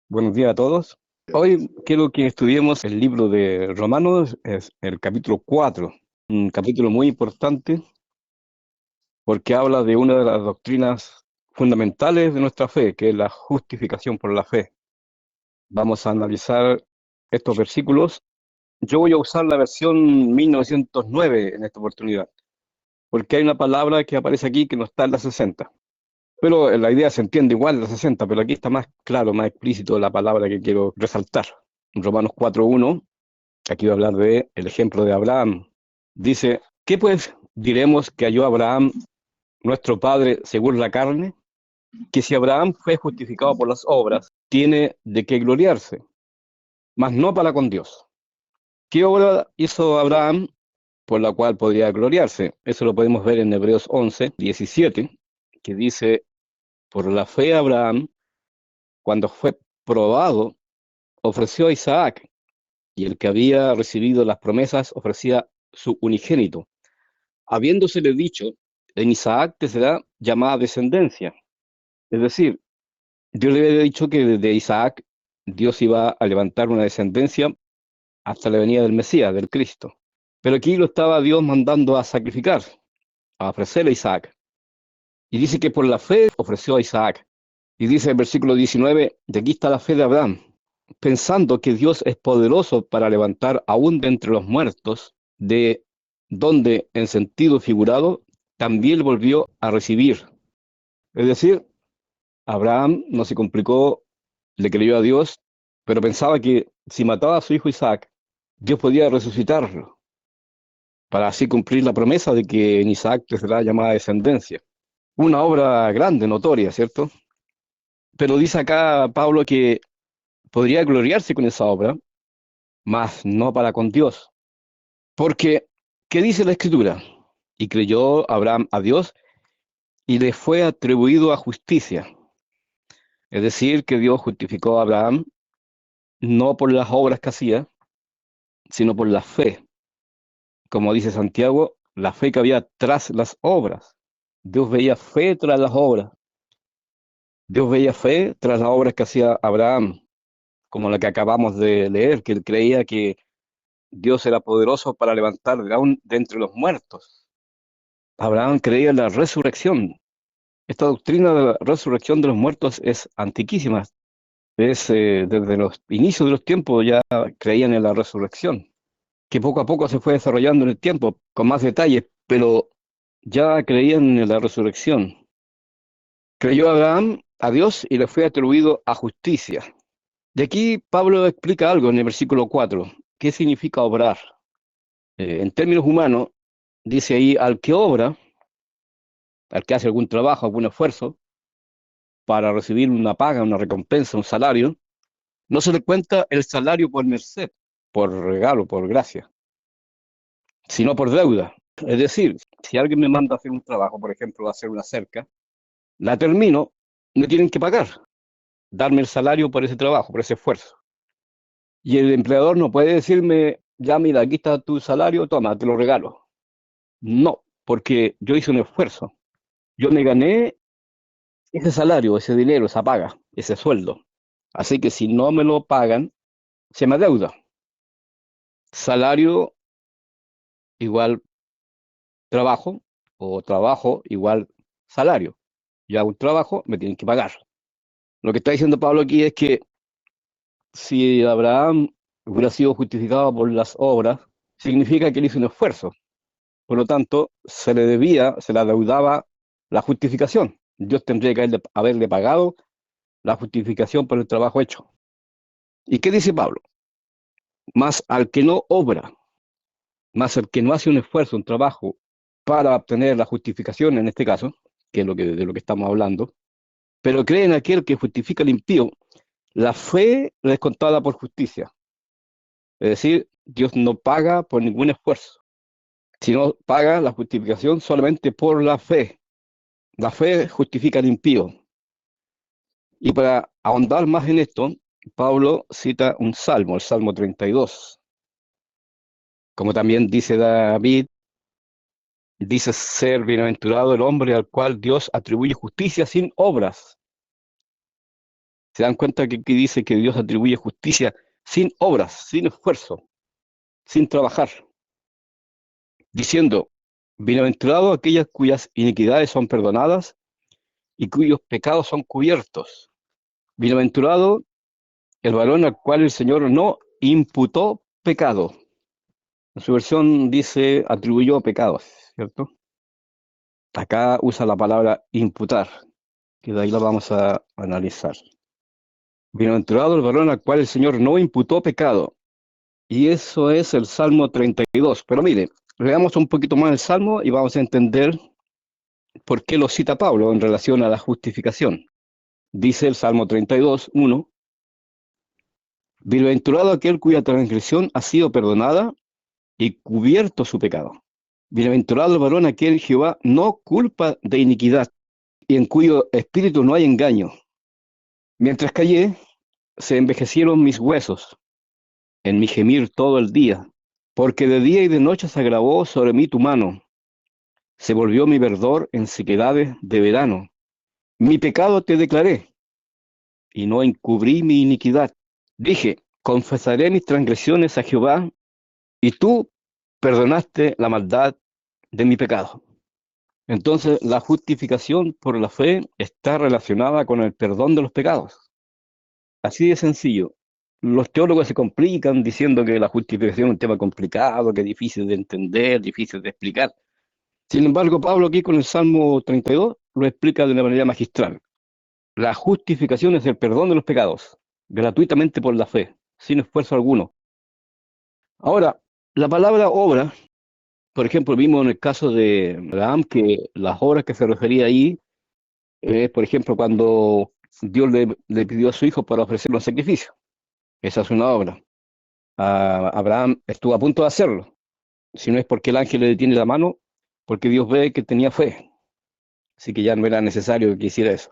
Buenos días a todos. Hoy quiero que estudiemos el libro de Romanos, es el capítulo 4, un capítulo muy importante porque habla de una de las doctrinas fundamentales de nuestra fe, que es la justificación por la fe. Vamos a analizar estos versículos. Yo voy a usar la versión 1909 en esta oportunidad, porque hay una palabra que aparece aquí que no está en la 60. Pero la idea se entiende igual en la 60, pero aquí está más claro, más explícito la palabra que quiero resaltar. Romanos 4:1. Aquí va a hablar de el ejemplo de Abraham. Dice, ¿qué pues diremos que halló Abraham, nuestro padre, según la carne? Que si Abraham fue justificado por las obras, tiene de qué gloriarse, mas no para con Dios. ¿Qué obra hizo Abraham por la cual podría gloriarse? Eso lo podemos ver en Hebreos 11:17, que dice, por la fe Abraham, cuando fue probado, ofreció a Isaac, y el que había recibido las promesas ofrecía su unigénito, habiéndosele dicho, en Isaac te será llamada descendencia. Es decir, Dios le había dicho que desde Isaac Dios iba a levantar una descendencia hasta la venida del Mesías, del Cristo. Pero aquí lo estaba Dios mandando a sacrificar, a ofrecer a Isaac. Y dice que por la fe ofreció a Isaac. Y dice el versículo 19, de aquí está la fe de Abraham, pensando que Dios es poderoso para levantar aún de entre los muertos, de donde en sentido figurado también volvió a recibir. Es decir, Abraham no se complicó, le creyó a Dios, pero pensaba que si mataba a su hijo Isaac, Dios podía resucitarlo, para así cumplir la promesa de que en Isaac será llamada descendencia. Una obra grande, notoria, ¿cierto? Pero dice acá Pablo que podría gloriarse con esa obra, mas no para con Dios. Porque, ¿qué dice la Escritura? Y creyó Abraham a Dios y le fue atribuido a justicia. Es decir, que Dios justificó a Abraham no por las obras que hacía, sino por la fe. Como dice Santiago, la fe que había tras las obras. Dios veía fe tras las obras. Dios veía fe tras las obras que hacía Abraham, como la que acabamos de leer, que él creía que Dios era poderoso para levantar aún de entre los muertos. Abraham creía en la resurrección. Esta doctrina de la resurrección de los muertos es antiquísima. Desde los inicios de los tiempos ya creían en la resurrección, que poco a poco se fue desarrollando en el tiempo con más detalles, pero ya creían en la resurrección. Creyó Abraham a Dios y le fue atribuido a justicia. De aquí Pablo explica algo en el versículo 4. ¿Qué significa obrar? En términos humanos, dice ahí, al que obra, al que hace algún trabajo, algún esfuerzo, para recibir una paga, una recompensa, un salario, no se le cuenta el salario por merced, por regalo, por gracia, sino por deuda. Es decir, si alguien me manda a hacer un trabajo, por ejemplo, a hacer una cerca, la termino, me tienen que pagar, darme el salario por ese trabajo, por ese esfuerzo. Y el empleador no puede decirme, ya mira, aquí está tu salario, toma, te lo regalo. No, porque yo hice un esfuerzo. Yo me gané ese salario, ese dinero, esa paga, ese sueldo. Así que si no me lo pagan, se me adeuda. Salario igual trabajo o trabajo igual salario. Yo hago un trabajo, me tienen que pagar. Lo que está diciendo Pablo aquí es que si Abraham hubiera sido justificado por las obras, significa que él hizo un esfuerzo. Por lo tanto, se le debía, se le adeudaba la justificación. Dios tendría que haberle pagado la justificación por el trabajo hecho. ¿Y qué dice Pablo? Más al que no obra, más al que no hace un esfuerzo, un trabajo para obtener la justificación, en este caso, que es de lo que estamos hablando, pero cree en aquel que justifica al impío, la fe le es contada por justicia. Es decir, Dios no paga por ningún esfuerzo, sino paga la justificación solamente por la fe. La fe justifica al impío. Y para ahondar más en esto, Pablo cita un salmo, el Salmo 32. Como también dice David, dice ser bienaventurado el hombre al cual Dios atribuye justicia sin obras. Se dan cuenta que aquí dice que Dios atribuye justicia sin obras, sin esfuerzo, sin trabajar, diciendo, bienaventurados aquellas cuyas iniquidades son perdonadas y cuyos pecados son cubiertos. Bienaventurado el varón al cual el Señor no imputó pecado. En su versión dice atribuyó pecados, ¿cierto? Acá usa la palabra imputar, que de ahí la vamos a analizar. Bienaventurado el varón al cual el Señor no imputó pecado. Y eso es el Salmo 32. Pero mire, leamos un poquito más el Salmo y vamos a entender por qué lo cita Pablo en relación a la justificación. Dice el Salmo 32, 1. Bienaventurado aquel cuya transgresión ha sido perdonada y cubierto su pecado. Bienaventurado el varón aquel Jehová no culpa de iniquidad y en cuyo espíritu no hay engaño. Mientras callé, se envejecieron mis huesos en mi gemir todo el día, porque de día y de noche se agravó sobre mí tu mano. Se volvió mi verdor en sequedades de verano. Mi pecado te declaré, y no encubrí mi iniquidad. Dije, confesaré mis transgresiones a Jehová, y tú perdonaste la maldad de mi pecado. Entonces, la justificación por la fe está relacionada con el perdón de los pecados. Así de sencillo. Los teólogos se complican diciendo que la justificación es un tema complicado, que es difícil de entender, difícil de explicar. Sin embargo, Pablo aquí con el Salmo 32 lo explica de una manera magistral. La justificación es el perdón de los pecados, gratuitamente por la fe, sin esfuerzo alguno. Ahora, la palabra obra, por ejemplo, vimos en el caso de Abraham que las obras que se refería ahí, por ejemplo, cuando Dios le pidió a su hijo para ofrecerle un sacrificio. Esa es una obra. Abraham estuvo a punto de hacerlo. Si no es porque el ángel le detiene la mano, porque Dios ve que tenía fe. Así que ya no era necesario que hiciera eso.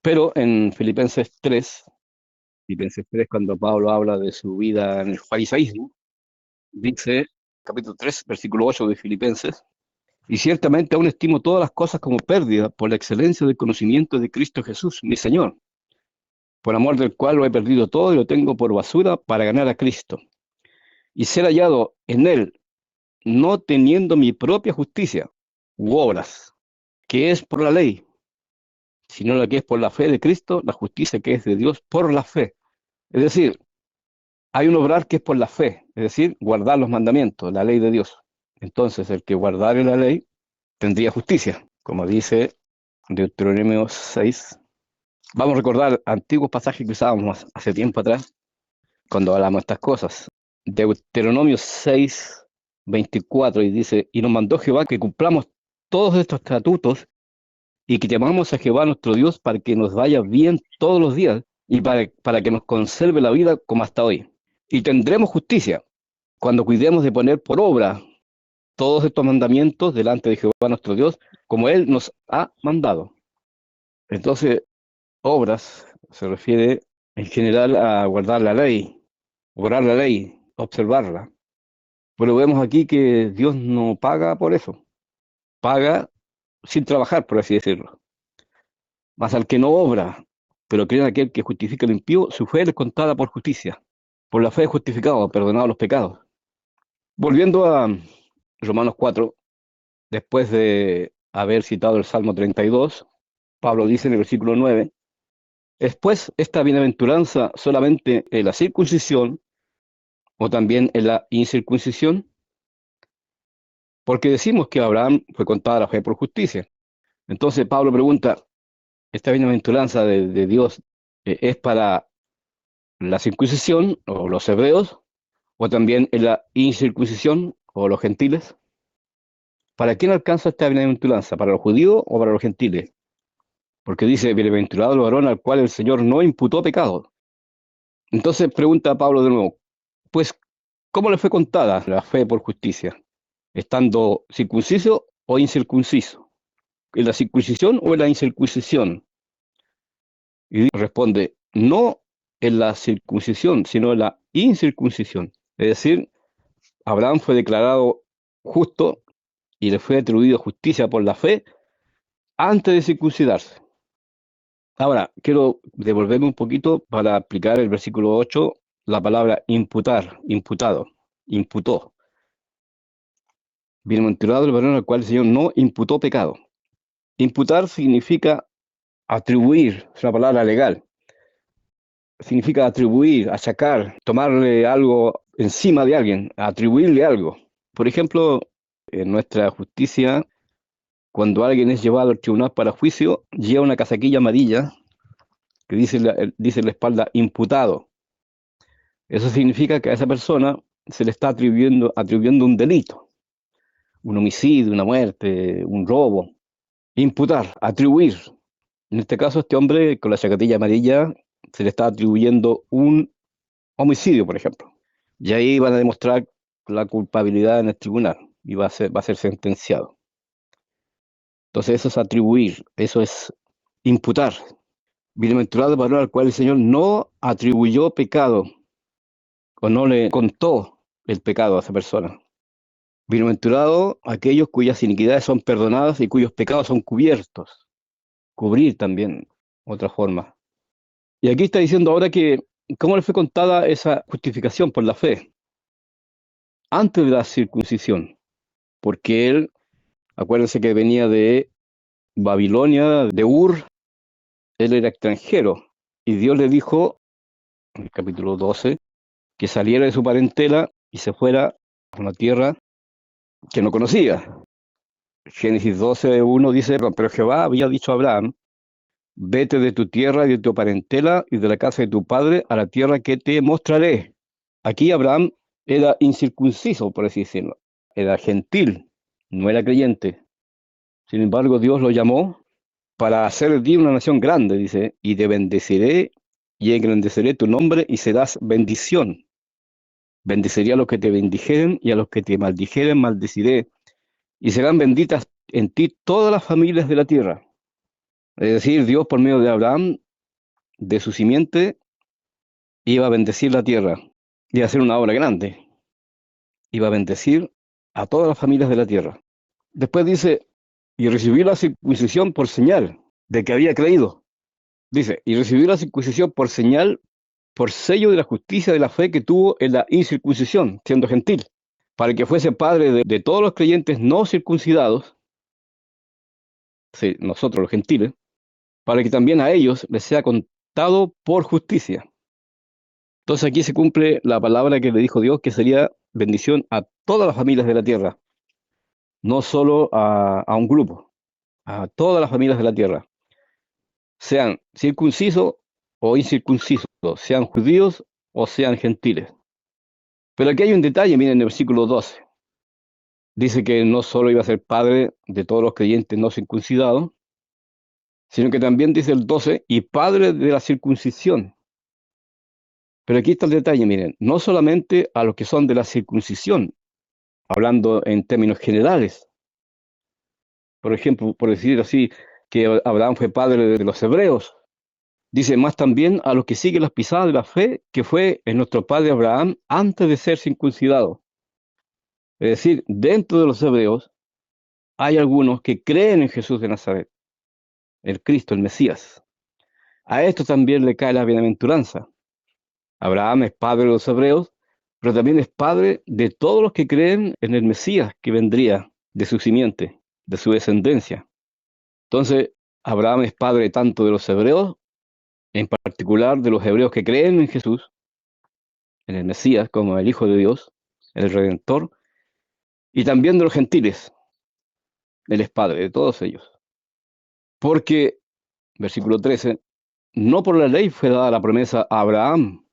Pero en Filipenses 3, cuando Pablo habla de su vida en el farisaísmo, dice, capítulo 3, versículo 8 de Filipenses, y ciertamente aún estimo todas las cosas como pérdida por la excelencia del conocimiento de Cristo Jesús, mi Señor, por amor del cual lo he perdido todo y lo tengo por basura para ganar a Cristo, y ser hallado en él, no teniendo mi propia justicia u obras, que es por la ley, sino la que es por la fe de Cristo, la justicia que es de Dios por la fe. Es decir, hay un obrar que es por la fe, es decir, guardar los mandamientos, la ley de Dios. Entonces, el que guardare la ley tendría justicia, como dice Deuteronomio 6. Vamos a recordar antiguos pasajes que usábamos hace tiempo atrás, cuando hablamos de estas cosas. Deuteronomio 6, 24, y dice, y nos mandó Jehová que cumplamos todos estos estatutos y que llamamos a Jehová nuestro Dios para que nos vaya bien todos los días y para que nos conserve la vida como hasta hoy. Y tendremos justicia cuando cuidemos de poner por obra todos estos mandamientos delante de Jehová nuestro Dios, como Él nos ha mandado. Entonces, obras se refiere en general a guardar la ley, orar la ley, observarla. Pero vemos aquí que Dios no paga por eso, paga sin trabajar, por así decirlo. Mas al que no obra, pero cree en aquel que justifica el impío, su fe es contada por justicia. Por la fe es justificado, perdonado los pecados. Volviendo a Romanos 4, después de haber citado el Salmo 32, Pablo dice en el versículo 9, ¿es pues esta bienaventuranza solamente en la circuncisión o también en la incircuncisión? Porque decimos que a Abraham fue contada la fe por justicia. Entonces Pablo pregunta, ¿esta bienaventuranza de Dios es para la circuncisión o los hebreos o también en la incircuncisión o los gentiles? ¿Para quién alcanza esta bienaventuranza? ¿Para los judíos o para los gentiles? Porque dice, bienaventurado el varón al cual el Señor no imputó pecado. Entonces pregunta Pablo de nuevo, pues, ¿cómo le fue contada la fe por justicia? ¿Estando circunciso o incircunciso? ¿En la circuncisión o en la incircuncisión? Y responde, no en la circuncisión, sino en la incircuncisión. Es decir, Abraham fue declarado justo y le fue atribuido justicia por la fe antes de circuncidarse. Ahora, quiero devolverme un poquito para aplicar el versículo 8, la palabra imputar, imputado, imputó. Bienaventurado el varón al cual el Señor no imputó pecado. Imputar significa atribuir, es una palabra legal. Significa atribuir, achacar, tomarle algo encima de alguien, atribuirle algo. Por ejemplo, en nuestra justicia, cuando alguien es llevado al tribunal para juicio, lleva una casaquilla amarilla que dice en la espalda imputado. Eso significa que a esa persona se le está atribuyendo un delito, un homicidio, una muerte, un robo. Imputar, atribuir. En este caso, este hombre con la chaquetilla amarilla se le está atribuyendo un homicidio, por ejemplo. Y ahí van a demostrar la culpabilidad en el tribunal y va a ser sentenciado. Entonces eso es atribuir, eso es imputar. Bienaventurado el varón al cual el Señor no atribuyó pecado o no le contó el pecado a esa persona. Bienaventurado aquellos cuyas iniquidades son perdonadas y cuyos pecados son cubiertos. Cubrir también, otra forma. Y aquí está diciendo ahora que cómo le fue contada esa justificación por la fe antes de la circuncisión, porque él, acuérdense que venía de Babilonia, de Ur, él era extranjero, y Dios le dijo, en el capítulo 12, que saliera de su parentela y se fuera a una tierra que no conocía. Génesis 12:1 dice, pero Jehová había dicho a Abraham, vete de tu tierra y de tu parentela y de la casa de tu padre a la tierra que te mostraré. Aquí Abraham era incircunciso, por así decirlo, era gentil, no era creyente. Sin embargo, Dios lo llamó para hacer de ti una nación grande, dice, y te bendeciré y engrandeceré tu nombre y serás bendición. Bendeciré a los que te bendijeren y a los que te maldijeren maldeciré, y serán benditas en ti todas las familias de la tierra. Es decir, Dios por medio de Abraham, de su simiente, iba a bendecir la tierra, iba a hacer una obra grande, iba a bendecir a todas las familias de la tierra. Después dice, y recibió la circuncisión por señal de que había creído. Dice, y recibió la circuncisión por señal, por sello de la justicia de la fe que tuvo en la incircuncisión, siendo gentil, para que fuese padre de todos los creyentes no circuncidados, sí, nosotros los gentiles, para que también a ellos les sea contado por justicia. Entonces aquí se cumple la palabra que le dijo Dios, que sería bendición a todas las familias de la tierra, no solo a un grupo, a todas las familias de la tierra, sean circuncisos o incircuncisos, sean judíos o sean gentiles. Pero aquí hay un detalle, miren, en el versículo 12. Dice que no solo iba a ser padre de todos los creyentes no circuncidados, sino que también dice el 12, y padre de la circuncisión. Pero aquí está el detalle, miren, no solamente a los que son de la circuncisión, hablando en términos generales. Por ejemplo, por decir así, que Abraham fue padre de los hebreos. Dice más también a los que siguen las pisadas de la fe, que fue en nuestro padre Abraham antes de ser circuncidado. Es decir, dentro de los hebreos hay algunos que creen en Jesús de Nazaret, el Cristo, el Mesías. A esto también le cae la bienaventuranza. Abraham es padre de los hebreos, pero también es padre de todos los que creen en el Mesías que vendría de su simiente, de su descendencia. Entonces, Abraham es padre tanto de los hebreos, en particular de los hebreos que creen en Jesús, en el Mesías como el Hijo de Dios, el Redentor, y también de los gentiles. Él es padre de todos ellos. Porque, versículo 13, no por la ley fue dada la promesa a Abraham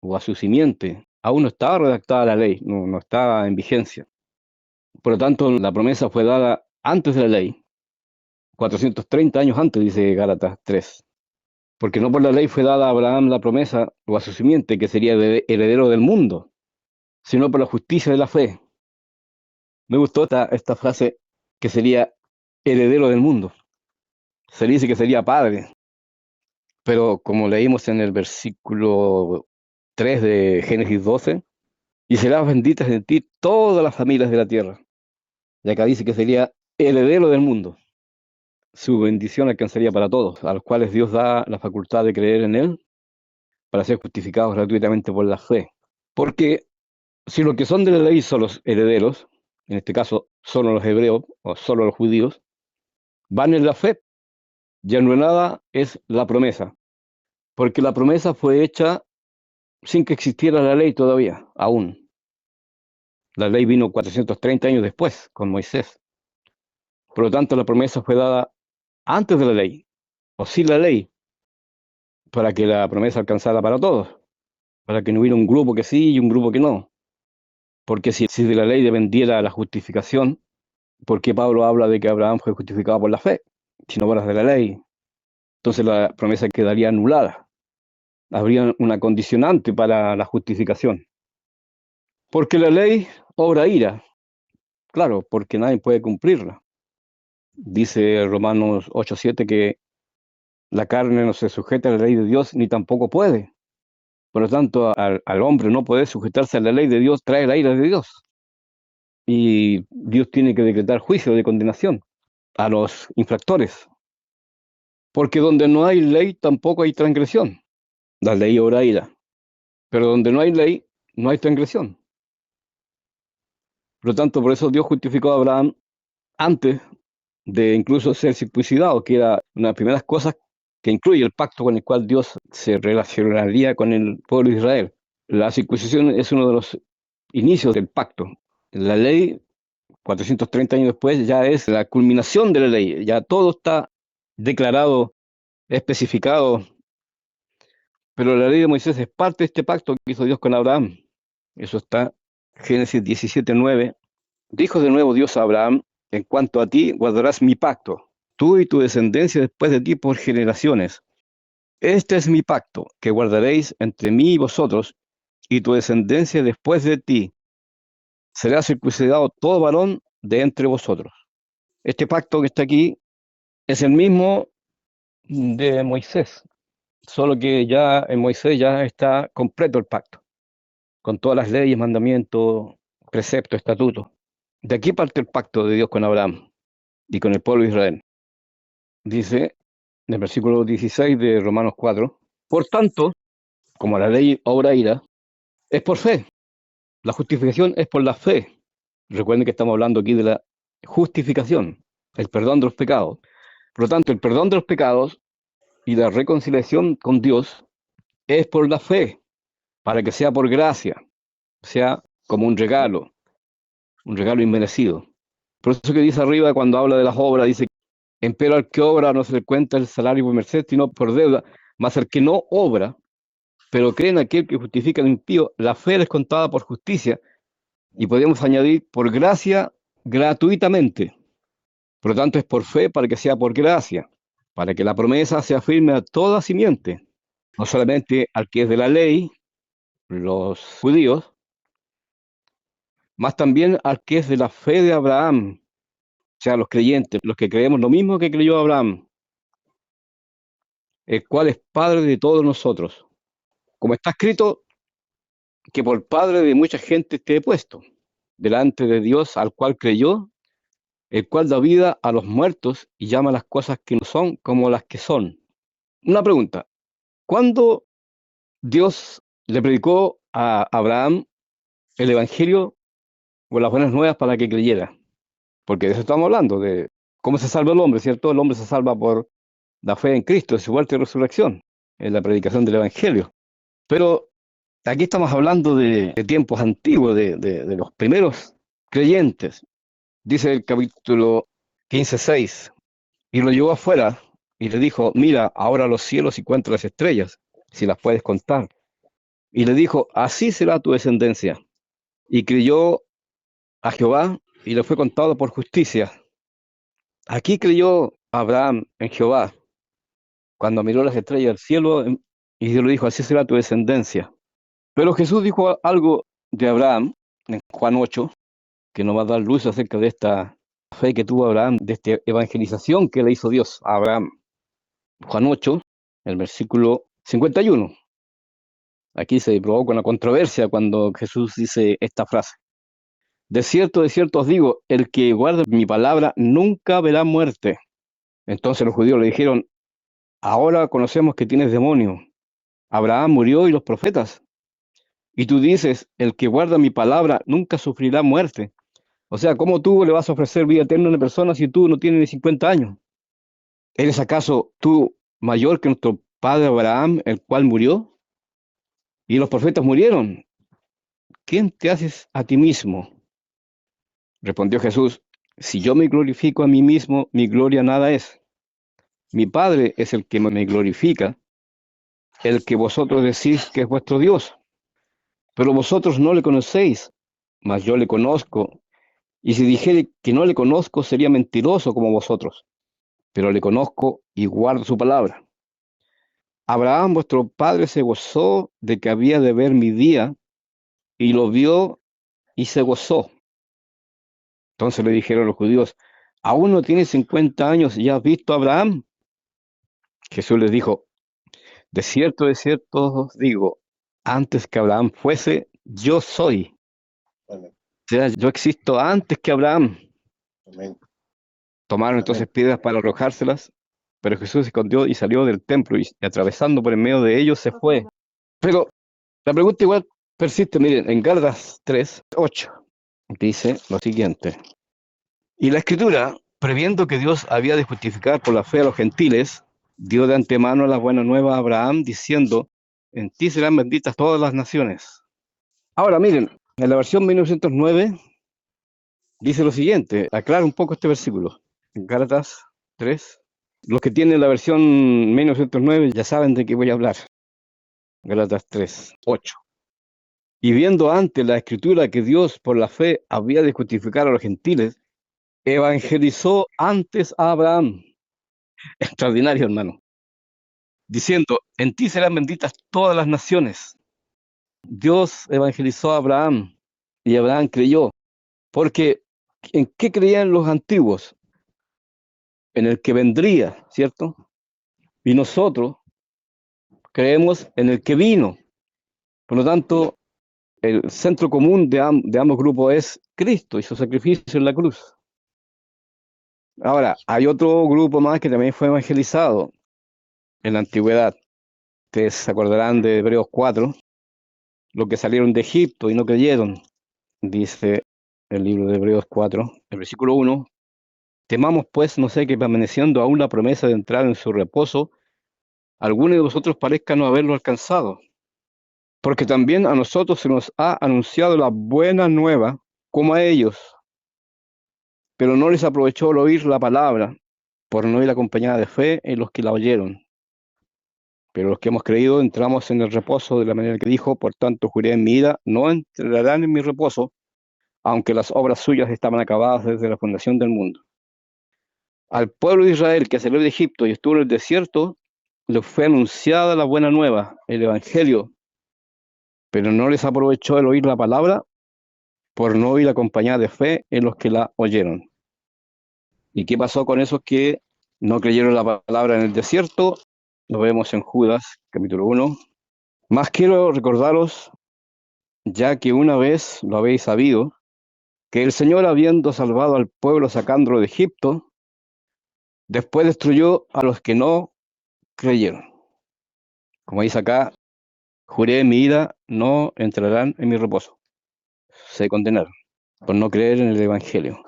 o a su simiente. Aún no estaba redactada la ley, no estaba en vigencia. Por lo tanto, la promesa fue dada antes de la ley, 430 años antes, dice Gálatas 3. Porque no por la ley fue dada a Abraham la promesa o a su simiente, que sería heredero del mundo, sino por la justicia de la fe. Me gustó esta frase, que sería heredero del mundo. Se dice que sería padre, pero como leímos en el versículo 3 de Génesis 12, y serás benditas en ti todas las familias de la tierra. Y acá dice que sería heredero del mundo. su bendición alcanzaría para todos, a los cuales Dios da la facultad de creer en Él para ser justificados gratuitamente por la fe. Porque si los que son de la ley son los herederos, en este caso solo los hebreos o solo los judíos, van en la fe, ya no nada es la promesa, porque la promesa fue hecha sin que existiera la ley todavía, aún. La ley vino 430 años después, con Moisés. Por lo tanto, la promesa fue dada antes de la ley, o sin la ley, para que la promesa alcanzara para todos, para que no hubiera un grupo que sí y un grupo que no. Porque si de la ley dependiera la justificación, ¿por qué Pablo habla de que Abraham fue justificado por la fe, si no fuera de la ley? Entonces la promesa quedaría anulada. Habría una condicionante para la justificación. Porque la ley obra ira, claro, porque nadie puede cumplirla. Dice Romanos 8:7 que la carne no se sujeta a la ley de Dios ni tampoco puede. Por lo tanto, al hombre no poder sujetarse a la ley de Dios trae la ira de Dios. Y Dios tiene que decretar juicio de condenación a los infractores. Porque donde no hay ley tampoco hay transgresión. La ley obra ira. Pero donde no hay ley, no hay transgresión. Por lo tanto, por eso Dios justificó a Abraham antes de incluso ser circuncidado, que era una de las primeras cosas que incluye el pacto con el cual Dios se relacionaría con el pueblo de Israel. La circuncisión es uno de los inicios del pacto. La ley, 430 años después, ya es la culminación de la ley, ya todo está declarado, especificado, pero la ley de Moisés es parte de este pacto que hizo Dios con Abraham. Eso está Génesis 17:9. Dijo de nuevo Dios a Abraham: en cuanto a ti, guardarás mi pacto, tú y tu descendencia después de ti por generaciones. Este es mi pacto, que guardaréis entre mí y vosotros, y tu descendencia después de ti. Será circuncidado todo varón de entre vosotros. Este pacto que está aquí es el mismo de Moisés, solo que ya en Moisés ya está completo el pacto, con todas las leyes, mandamientos, preceptos, estatutos. De aquí parte el pacto de Dios con Abraham y con el pueblo de Israel. Dice en el versículo 16 de Romanos 4, por tanto, como la ley obra ira, es por fe. La justificación es por la fe. Recuerden que estamos hablando aquí de la justificación, el perdón de los pecados. Por lo tanto, el perdón de los pecados y la reconciliación con Dios es por la fe, para que sea por gracia, sea como un regalo inmerecido. Por eso que dice arriba, cuando habla de las obras, dice: empero al que obra no se le cuenta el salario por merced, sino por deuda, mas el que no obra, pero cree en aquel que justifica al impío, la fe es contada por justicia, y podemos añadir por gracia gratuitamente. Por lo tanto, es por fe para que sea por gracia, para que la promesa sea firme a toda simiente, no solamente al que es de la ley, los judíos, más también al que es de la fe de Abraham, o sea, los creyentes, los que creemos lo mismo que creyó Abraham, el cual es Padre de todos nosotros. Como está escrito, que por Padre de mucha gente te he puesto, delante de Dios al cual creyó, el cual da vida a los muertos y llama las cosas que no son como las que son. Una pregunta: ¿cuándo Dios le predicó a Abraham el Evangelio o las buenas nuevas para que creyera? Porque de eso estamos hablando, de cómo se salva el hombre, ¿cierto? El hombre se salva por la fe en Cristo, en su muerte y resurrección, en la predicación del Evangelio. Pero aquí estamos hablando de tiempos antiguos, de los primeros creyentes. Dice el capítulo 15:6, y lo llevó afuera y le dijo: mira ahora los cielos y cuenta las estrellas, si las puedes contar. Y le dijo: así será tu descendencia. Y creyó a Jehová y le fue contado por justicia. Aquí creyó Abraham en Jehová cuando miró las estrellas del cielo, y Dios le dijo: así será tu descendencia. Pero Jesús dijo algo de Abraham en Juan 8, que nos va a dar luz acerca de esta fe que tuvo Abraham, de esta evangelización que le hizo Dios a Abraham. Juan 8, el versículo 51. Aquí se provoca una controversia cuando Jesús dice esta frase: de cierto os digo, el que guarda mi palabra nunca verá muerte. Entonces los judíos le dijeron, ahora conocemos que tienes demonio. Abraham murió y los profetas. Y tú dices, el que guarda mi palabra nunca sufrirá muerte. O sea, ¿cómo tú le vas a ofrecer vida eterna a una persona si tú no tienes ni 50 años? ¿Eres acaso tú mayor que nuestro padre Abraham, el cual murió? Y los profetas murieron. ¿Quién te haces a ti mismo? Respondió Jesús, si yo me glorifico a mí mismo, mi gloria nada es. Mi Padre es el que me glorifica, el que vosotros decís que es vuestro Dios. Pero vosotros no le conocéis, mas yo le conozco. Y si dijere que no le conozco, sería mentiroso como vosotros. Pero le conozco y guardo su palabra. Abraham, vuestro padre, se gozó de que había de ver mi día, y lo vio y se gozó. Entonces le dijeron los judíos, ¿aún no tienes 50 años y ya has visto a Abraham? Jesús les dijo, de cierto os digo, antes que Abraham fuese, yo soy. Amén. O sea, yo existo antes que Abraham. Amén. Tomaron entonces piedras para arrojárselas, pero Jesús se escondió y salió del templo y atravesando por en medio de ellos se fue. Pero la pregunta igual persiste, miren, en Gálatas 3:8 dice lo siguiente. Y la Escritura, previendo que Dios había de justificar por la fe a los gentiles, dio de antemano la buena nueva a Abraham, diciendo, en ti serán benditas todas las naciones. Ahora, miren, en la versión 1909 dice lo siguiente, aclara un poco este versículo. En Gálatas 3, los que tienen la versión 1909 ya saben de qué voy a hablar. Gálatas 3:8. Y viendo antes la Escritura que Dios por la fe había de justificar a los gentiles, evangelizó antes a Abraham. Extraordinario, hermano. Diciendo, en ti serán benditas todas las naciones. Dios evangelizó a Abraham y Abraham creyó. Porque, ¿en qué creían los antiguos? En el que vendría, ¿cierto? Y nosotros creemos en el que vino. Por lo tanto, el centro común de ambos grupos es Cristo y su sacrificio en la cruz. Ahora, hay otro grupo más que también fue evangelizado en la antigüedad. Ustedes se acordarán de Hebreos 4, los que salieron de Egipto y no creyeron. Dice el libro de Hebreos 4, el versículo 1, temamos pues, no sé, que permaneciendo aún la promesa de entrar en su reposo, alguno de vosotros parezca no haberlo alcanzado. Porque también a nosotros se nos ha anunciado la buena nueva, como a ellos, pero no les aprovechó el oír la palabra, por no ir acompañada de fe en los que la oyeron. Pero los que hemos creído entramos en el reposo de la manera que dijo, por tanto juré en mi ira, no entrarán en mi reposo, aunque las obras suyas estaban acabadas desde la fundación del mundo. Al pueblo de Israel que salió de Egipto y estuvo en el desierto, le fue anunciada la buena nueva, el evangelio, pero no les aprovechó el oír la palabra, por no ir acompañada de fe en los que la oyeron. ¿Y qué pasó con esos que no creyeron la palabra en el desierto? Lo vemos en Judas, capítulo 1. Más quiero recordaros, ya que una vez lo habéis sabido, que el Señor, habiendo salvado al pueblo sacándolo de Egipto, después destruyó a los que no creyeron. Como dice acá, juré en mi ira, no entrarán en mi reposo. Se condenaron por no creer en el Evangelio.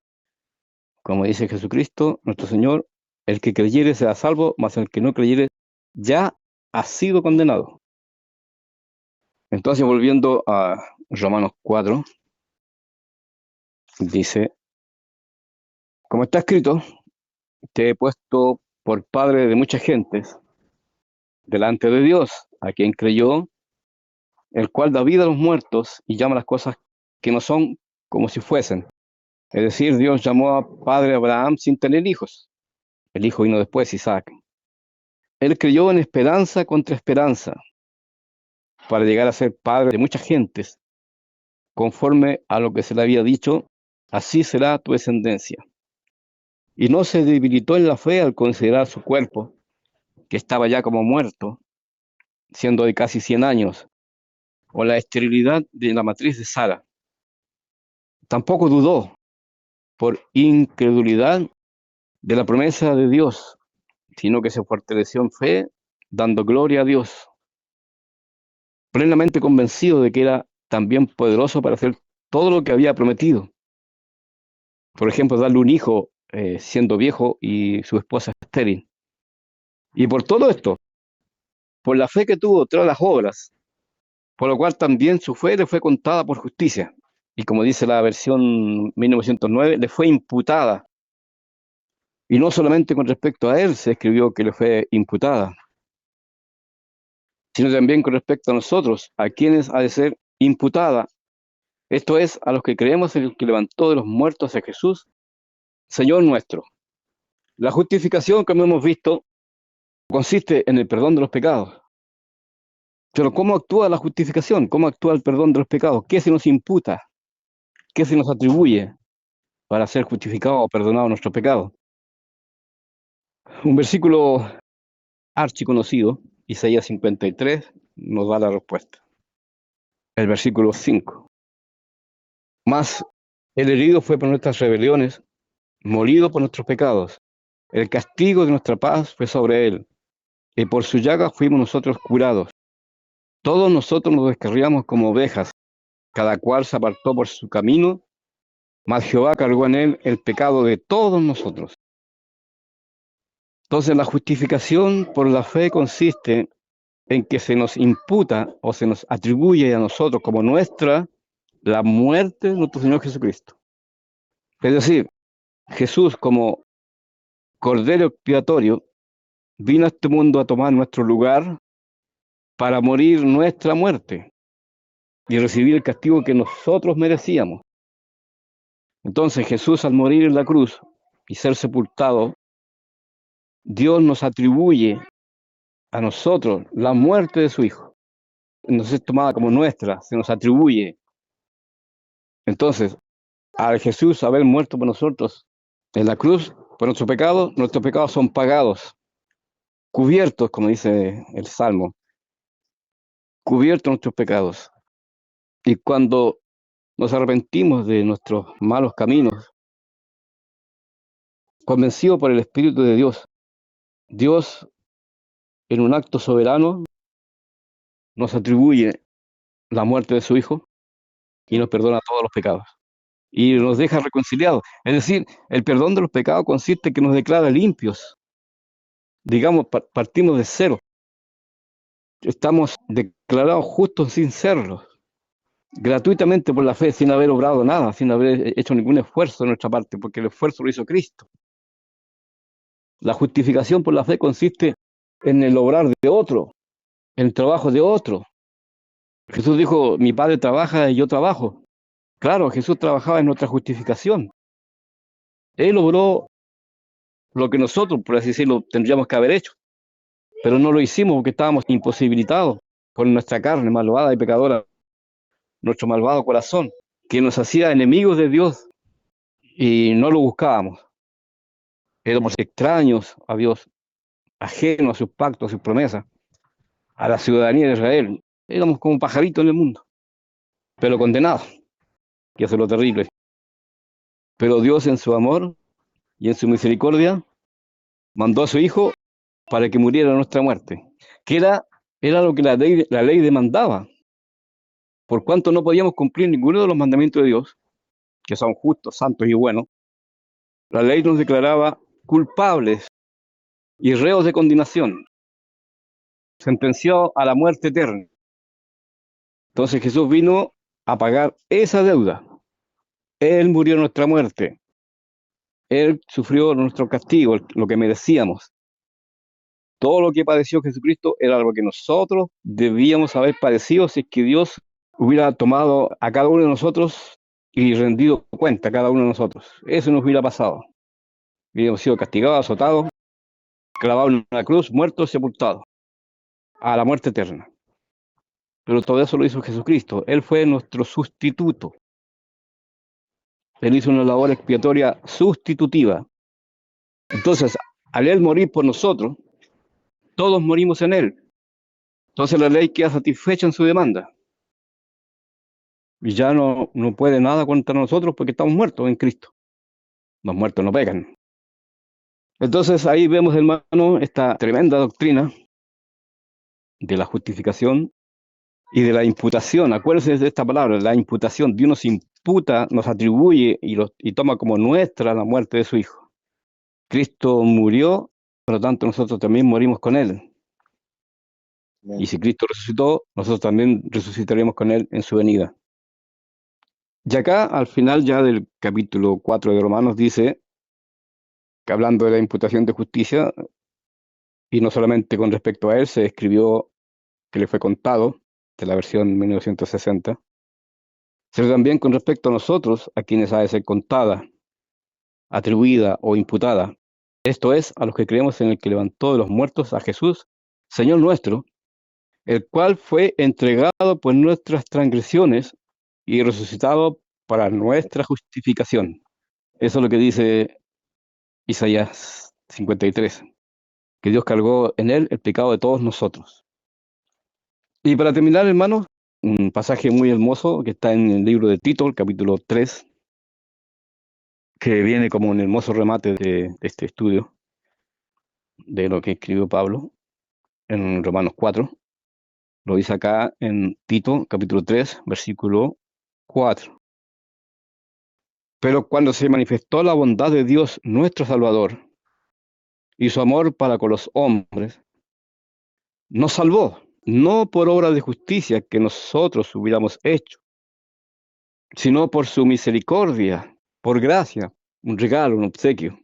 Como dice Jesucristo, nuestro Señor, el que creyere será salvo, mas el que no creyere ya ha sido condenado. Entonces, volviendo a Romanos 4, dice, como está escrito, te he puesto por padre de muchas gentes delante de Dios, a quien creyó, el cual da vida a los muertos y llama las cosas que no son como si fuesen. Es decir, Dios llamó a padre a Abraham sin tener hijos. El hijo vino después, Isaac. Él creyó en esperanza contra esperanza, para llegar a ser padre de muchas gentes, conforme a lo que se le había dicho, así será tu descendencia. Y no se debilitó en la fe al considerar su cuerpo, que estaba ya como muerto, siendo de casi 100 años, o la esterilidad de la matriz de Sara. Tampoco dudó, por incredulidad, de la promesa de Dios, sino que se fortaleció en fe, dando gloria a Dios, plenamente convencido de que era también poderoso para hacer todo lo que había prometido. Por ejemplo, darle un hijo siendo viejo y su esposa estéril. Y por todo esto, por la fe que tuvo tras las obras, por lo cual también su fe le fue contada por justicia. Y como dice la versión 1909, le fue imputada. Y no solamente con respecto a él se escribió que le fue imputada, sino también con respecto a nosotros, a quienes ha de ser imputada. Esto es, a los que creemos en el que levantó de los muertos a Jesús, Señor nuestro. La justificación, como hemos visto, consiste en el perdón de los pecados. Pero ¿cómo actúa la justificación? ¿Cómo actúa el perdón de los pecados? ¿Qué se nos imputa? ¿Qué se nos atribuye para ser justificados o perdonados nuestros pecados? Un versículo archiconocido, Isaías 53, nos da la respuesta. El versículo 5. Mas el herido fue por nuestras rebeliones, molido por nuestros pecados. El castigo de nuestra paz fue sobre él, y por su llaga fuimos nosotros curados. Todos nosotros nos descarriamos como ovejas, cada cual se apartó por su camino, mas Jehová cargó en él el pecado de todos nosotros. Entonces la justificación por la fe consiste en que se nos imputa o se nos atribuye a nosotros como nuestra la muerte de nuestro Señor Jesucristo. Es decir, Jesús como Cordero expiatorio vino a este mundo a tomar nuestro lugar para morir nuestra muerte y recibir el castigo que nosotros merecíamos. Entonces Jesús, al morir en la cruz y ser sepultado, Dios nos atribuye a nosotros la muerte de su Hijo. Nos es tomada como nuestra, se nos atribuye. Entonces, al Jesús haber muerto por nosotros en la cruz, por nuestros pecados son pagados, cubiertos, como dice el Salmo, cubiertos nuestros pecados. Y cuando nos arrepentimos de nuestros malos caminos, convencidos por el Espíritu de Dios, Dios, en un acto soberano, nos atribuye la muerte de su Hijo y nos perdona todos los pecados. Y nos deja reconciliados. Es decir, el perdón de los pecados consiste en que nos declara limpios. Digamos, partimos de cero. Estamos declarados justos sin serlo. Gratuitamente por la fe, sin haber obrado nada, sin haber hecho ningún esfuerzo de nuestra parte, porque el esfuerzo lo hizo Cristo. La justificación por la fe consiste en el obrar de otro, en el trabajo de otro. Jesús dijo, mi Padre trabaja y yo trabajo. Claro, Jesús trabajaba en nuestra justificación. Él obró lo que nosotros, por así decirlo, tendríamos que haber hecho. Pero no lo hicimos porque estábamos imposibilitados por nuestra carne malvada y pecadora, nuestro malvado corazón, que nos hacía enemigos de Dios y no lo buscábamos. Éramos extraños a Dios, ajenos a sus pactos, a sus promesas, a la ciudadanía de Israel. Éramos como pajaritos en el mundo, pero condenados, que eso es lo terrible. Pero Dios en su amor y en su misericordia mandó a su Hijo para que muriera nuestra muerte, que era lo que la ley demandaba. Por cuanto no podíamos cumplir ninguno de los mandamientos de Dios, que son justos, santos y buenos, la ley nos declaraba culpables y reos de condenación, sentenciados a la muerte eterna. Entonces Jesús vino a pagar esa deuda. Él murió nuestra muerte. Él sufrió nuestro castigo, lo que merecíamos. Todo lo que padeció Jesucristo era lo que nosotros debíamos haber padecido si es que Dios hubiera tomado a cada uno de nosotros y rendido cuenta a cada uno de nosotros. Eso nos hubiera pasado. Hubiéramos sido castigados, azotados, clavados en una cruz, muertos, sepultados, a la muerte eterna. Pero todo eso lo hizo Jesucristo. Él fue nuestro sustituto. Él hizo una labor expiatoria sustitutiva. Entonces, al Él morir por nosotros, todos morimos en Él. Entonces la ley queda satisfecha en su demanda. Y ya no puede nada contra nosotros porque estamos muertos en Cristo. Los muertos no pecan. Entonces ahí vemos, hermano, esta tremenda doctrina de la justificación y de la imputación. Acuérdense de esta palabra, la imputación. Dios nos imputa, nos atribuye y toma como nuestra la muerte de su Hijo. Cristo murió, por lo tanto nosotros también morimos con Él. Y si Cristo resucitó, nosotros también resucitaremos con Él en su venida. Y acá, al final ya del capítulo 4 de Romanos, dice que hablando de la imputación de justicia, y no solamente con respecto a Él, se escribió que le fue contado, de la versión 1960, sino también con respecto a nosotros, a quienes ha de ser contada, atribuida o imputada. Esto es, a los que creemos en el que levantó de los muertos a Jesús, Señor nuestro, el cual fue entregado por nuestras transgresiones y resucitado para nuestra justificación. Eso es lo que dice Isaías 53, que Dios cargó en él el pecado de todos nosotros. Y para terminar, hermanos, un pasaje muy hermoso que está en el libro de Tito, el capítulo 3, que viene como un hermoso remate de este estudio, de lo que escribió Pablo en Romanos 4. Lo dice acá en Tito, capítulo 3, versículo 4. Pero cuando se manifestó la bondad de Dios nuestro Salvador y su amor para con los hombres, nos salvó, no por obra de justicia que nosotros hubiéramos hecho, sino por su misericordia, por gracia, un regalo, un obsequio,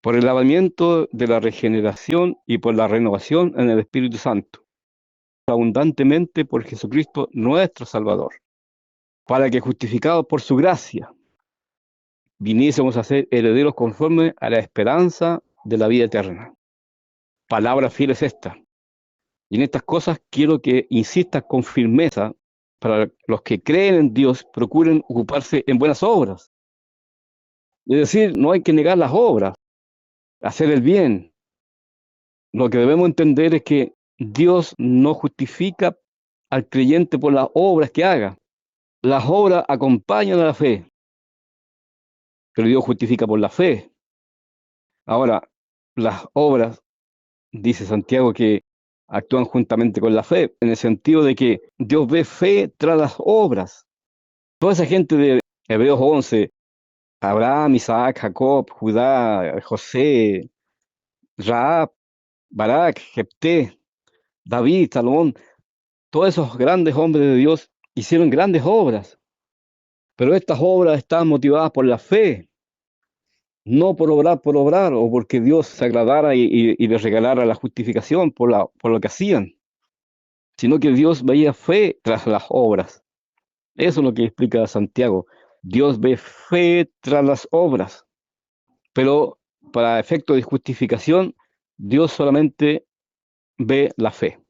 por el lavamiento de la regeneración y por la renovación en el Espíritu Santo, abundantemente por Jesucristo nuestro Salvador, para que justificados por su gracia, viniésemos a ser herederos conforme a la esperanza de la vida eterna. Palabra fiel es esta. Y en estas cosas quiero que insistas con firmeza para los que creen en Dios, procuren ocuparse en buenas obras. Es decir, no hay que negar las obras, hacer el bien. Lo que debemos entender es que Dios no justifica al creyente por las obras que haga. Las obras acompañan a la fe, pero Dios justifica por la fe. Ahora, las obras, dice Santiago, que actúan juntamente con la fe, en el sentido de que Dios ve fe tras las obras. Toda esa gente de Hebreos 11, Abraham, Isaac, Jacob, Judá, José, Rahab, Barak, Jepté, David, Salomón, todos esos grandes hombres de Dios hicieron grandes obras, pero estas obras estaban motivadas por la fe, no por obrar, o porque Dios se agradara y les regalara la justificación por lo que hacían, sino que Dios veía fe tras las obras. Eso es lo que explica Santiago. Dios ve fe tras las obras, pero para efecto de justificación, Dios solamente ve la fe.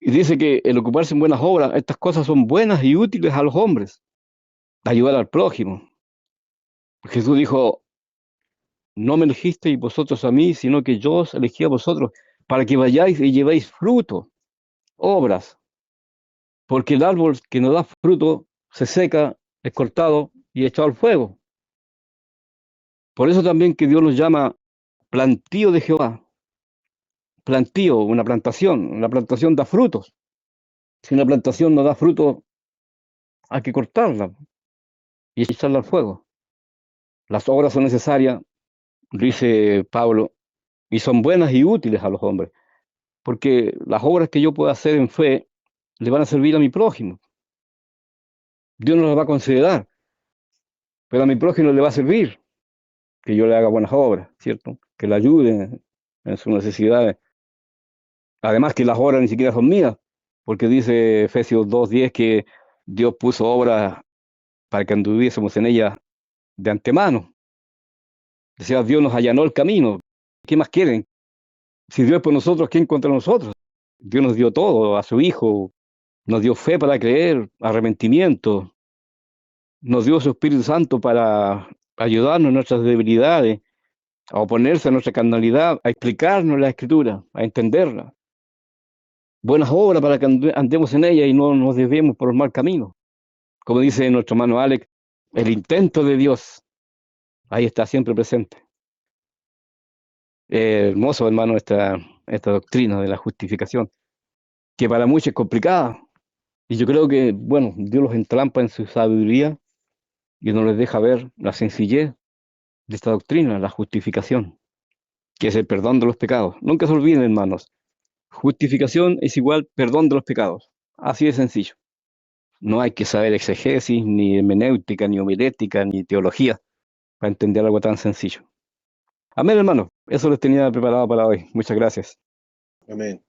Y dice que el ocuparse en buenas obras, estas cosas son buenas y útiles a los hombres, ayudar al prójimo. Jesús dijo, no me elegisteis vosotros a mí, sino que yo os elegí a vosotros, para que vayáis y llevéis fruto, obras, porque el árbol que no da fruto se seca, es cortado y echado al fuego. Por eso también que Dios los llama plantío de Jehová. Plantío, una plantación da frutos. Si una plantación no da fruto, hay que cortarla y echarla al fuego. Las obras son necesarias, dice Pablo, y son buenas y útiles a los hombres, porque las obras que yo pueda hacer en fe le van a servir a mi prójimo. Dios no las va a considerar, pero a mi prójimo le va a servir que yo le haga buenas obras, ¿cierto? Que le ayude en sus necesidades. Además que las obras ni siquiera son mías, porque dice Efesios 2:10 que Dios puso obras para que anduviésemos en ellas de antemano. Decía, Dios nos allanó el camino. ¿Qué más quieren? Si Dios es por nosotros, ¿quién contra nosotros? Dios nos dio todo, a su Hijo, nos dio fe para creer, arrepentimiento, nos dio su Espíritu Santo para ayudarnos en nuestras debilidades, a oponerse a nuestra carnalidad, a explicarnos la Escritura, a entenderla. Buenas obras para que andemos en ella y no nos desviemos por el mal camino. Como dice nuestro hermano Alex, el intento de Dios, ahí está siempre presente. Hermoso, hermano, esta doctrina de la justificación, que para muchos es complicada. Y yo creo que, bueno, Dios los entrampa en su sabiduría y no les deja ver la sencillez de esta doctrina, la justificación, que es el perdón de los pecados. Nunca se olviden, hermanos, justificación es igual perdón de los pecados. Así de sencillo. No hay que saber exegesis, ni hermenéutica, ni homilética, ni teología para entender algo tan sencillo. Amén, hermano. Eso les tenía preparado para hoy. Muchas gracias. Amén.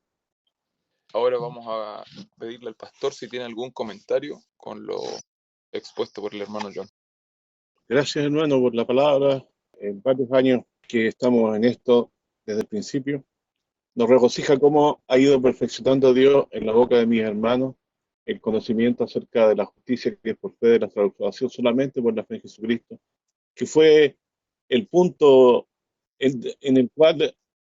Ahora vamos a pedirle al pastor si tiene algún comentario con lo expuesto por el hermano John. Gracias, hermano, por la palabra. En varios años que estamos en esto desde el principio, nos regocija cómo ha ido perfeccionando Dios en la boca de mis hermanos el conocimiento acerca de la justicia que es por fe de la salvación solamente por la fe en Jesucristo, que fue el punto en el cual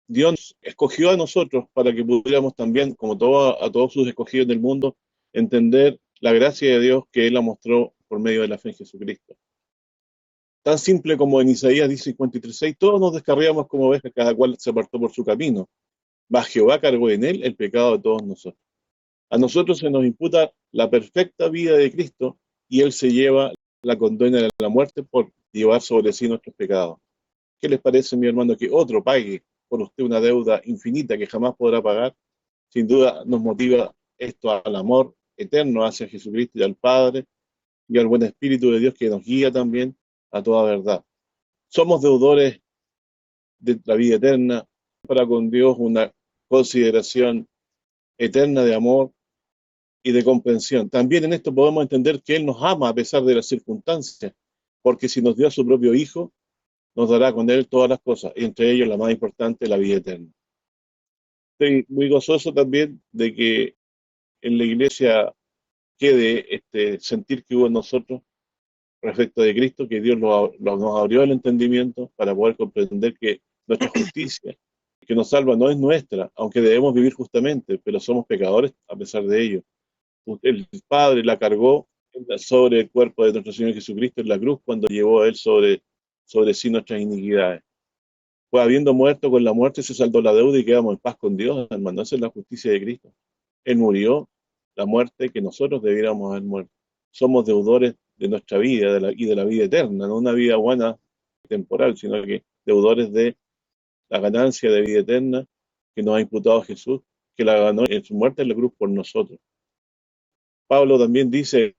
Dios escogió a nosotros para que pudiéramos también, como a todos sus escogidos del mundo, entender la gracia de Dios que Él la mostró por medio de la fe en Jesucristo. Tan simple como en Isaías 53:6, todos nos descarriamos como ovejas, cada cual se apartó por su camino, mas Jehová cargó en él el pecado de todos nosotros. A nosotros se nos imputa la perfecta vida de Cristo y Él se lleva la condena de la muerte por llevar sobre sí nuestros pecados. ¿Qué les parece, mi hermano, que otro pague por usted una deuda infinita que jamás podrá pagar? Sin duda nos motiva esto al amor eterno hacia Jesucristo y al Padre y al buen Espíritu de Dios que nos guía también a toda verdad. Somos deudores de la vida eterna, para con Dios una consideración eterna de amor y de comprensión. También en esto podemos entender que Él nos ama a pesar de las circunstancias, porque si nos dio a su propio Hijo, nos dará con Él todas las cosas, y entre ellos la más importante, la vida eterna. Estoy muy gozoso también de que en la iglesia quede este sentir que hubo en nosotros respecto de Cristo, que Dios nos abrió el entendimiento para poder comprender que nuestra justicia que nos salva no es nuestra, aunque debemos vivir justamente, pero somos pecadores a pesar de ello. El Padre la cargó sobre el cuerpo de nuestro Señor Jesucristo en la cruz cuando llevó a Él sobre sí nuestras iniquidades. Pues habiendo muerto con la muerte se saldó la deuda y quedamos en paz con Dios, hermano. Esa es la justicia de Cristo. Él murió la muerte que nosotros debiéramos haber muerto. Somos deudores de nuestra vida y de la vida eterna, no una vida buena temporal, sino que deudores de la ganancia de vida eterna que nos ha imputado Jesús, que la ganó en su muerte en la cruz por nosotros. Pablo también dice,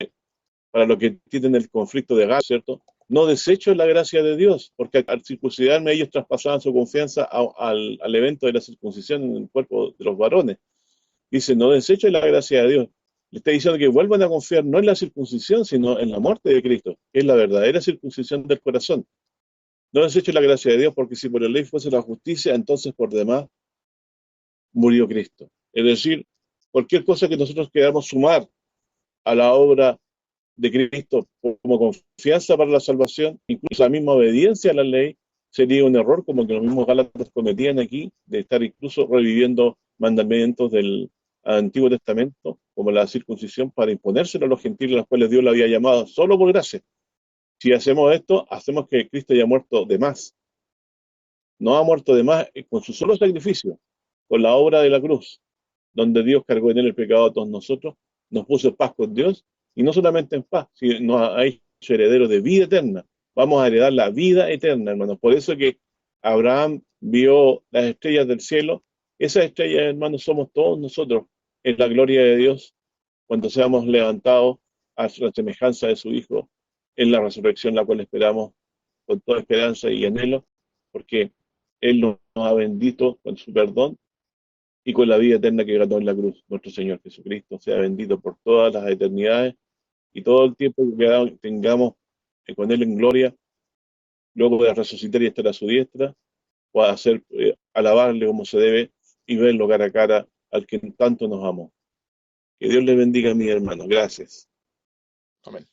para los que tienen el conflicto de Gálatas, ¿cierto? No desecho la gracia de Dios, porque al circuncidarme ellos traspasaban su confianza al evento de la circuncisión en el cuerpo de los varones. Dice, no desecho la gracia de Dios. Le está diciendo que vuelvan a confiar no en la circuncisión, sino en la muerte de Cristo, que es la verdadera circuncisión del corazón. No desecho la gracia de Dios, porque si por la ley fuese la justicia, entonces por demás murió Cristo. Es decir, cualquier cosa que nosotros queramos sumar a la obra de Cristo como confianza para la salvación, incluso la misma obediencia a la ley, sería un error como que los mismos Gálatas cometían aquí, de estar incluso reviviendo mandamientos del Antiguo Testamento, como la circuncisión, para imponérselo a los gentiles a los cuales Dios lo había llamado solo por gracia. Si hacemos esto, hacemos que Cristo haya muerto de más. No ha muerto de más con su solo sacrificio, con la obra de la cruz, donde Dios cargó en él el pecado de todos nosotros, nos puso en paz con Dios, y no solamente en paz, sino nos ha hecho herederos de vida eterna. Vamos a heredar la vida eterna, hermanos. Por eso que Abraham vio las estrellas del cielo. Esas estrellas, hermanos, somos todos nosotros en la gloria de Dios, cuando seamos levantados a la semejanza de su Hijo en la resurrección, la cual esperamos con toda esperanza y anhelo, porque Él nos ha bendito con su perdón y con la vida eterna que ganó en la cruz. Nuestro Señor Jesucristo sea bendito por todas las eternidades y todo el tiempo que tengamos con Él en gloria, luego de resucitar y estar a su diestra, o a hacer, alabarle como se debe y verlo cara a cara al que tanto nos amó. Que Dios les bendiga, mis hermanos. Gracias. Amén.